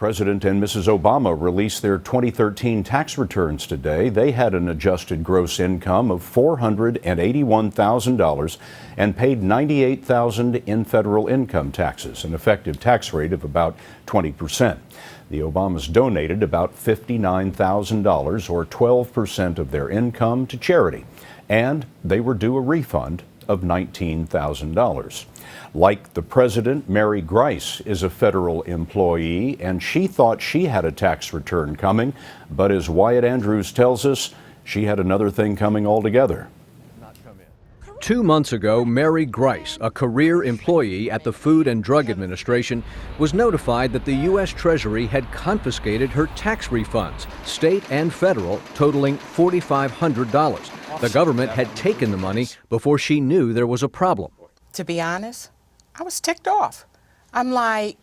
President and Mrs. Obama released their 2013 tax returns today. They had an adjusted gross income of $481,000 and paid $98,000 in federal income taxes, an effective tax rate of about 20%. The Obamas donated about $59,000 or 12% of their income to charity, and they were due a refund of $19,000. Like the president, Mary Grice is a federal employee, and she thought she had a tax return coming, but as Wyatt Andrews tells us, she had another thing coming altogether. 2 months ago, Mary Grice, a career employee at the Food and Drug Administration, was notified that the U.S. Treasury had confiscated her tax refunds, state and federal, totaling $4,500. The government had taken the money before she knew there was a problem. To be honest, I was ticked off. I'm like,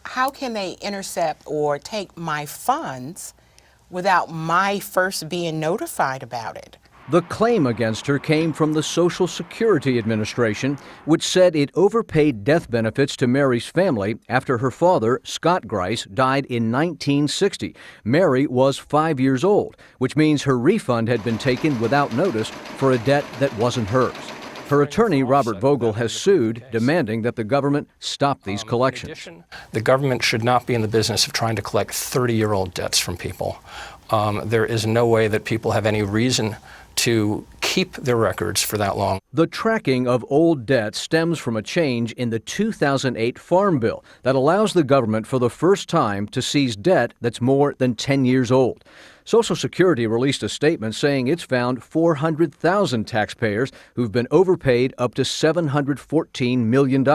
how can they intercept or take my funds without my first being notified about it? The claim against her came from the Social Security Administration, which said it overpaid death benefits to Mary's family after her father, Scott Grice, died in 1960. Mary was 5 years old, which means her refund had been taken without notice for a debt that wasn't hers. Her attorney, Robert Vogel, has sued, demanding that the government stop these collections. The government should not be in the business of trying to collect 30-year-old debts from people. There is no way that people have any reason to keep their records for that long. The tracking of old debt stems from a change in the 2008 Farm Bill that allows the government for the first time to seize debt that's more than 10 years old. Social Security released a statement saying it's found 400,000 taxpayers who've been overpaid up to $714 million.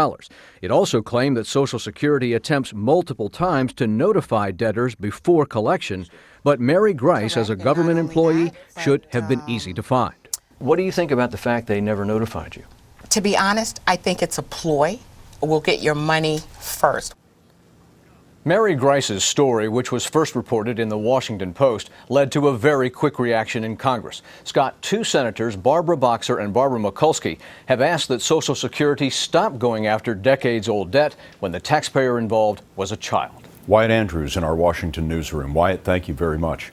It also claimed that Social Security attempts multiple times to notify debtors before collection, but Mary Grice, as a government employee, should have been easy to find. What do you think about the fact they never notified you? To be honest, I think it's a ploy. We'll get your money first. Mary Grice's story, which was first reported in the Washington Post, led to a very quick reaction in Congress. Scott, two senators, Barbara Boxer and Barbara Mikulski, have asked that Social Security stop going after decades-old debt when the taxpayer involved was a child. Wyatt Andrews in our Washington newsroom. Wyatt, thank you very much.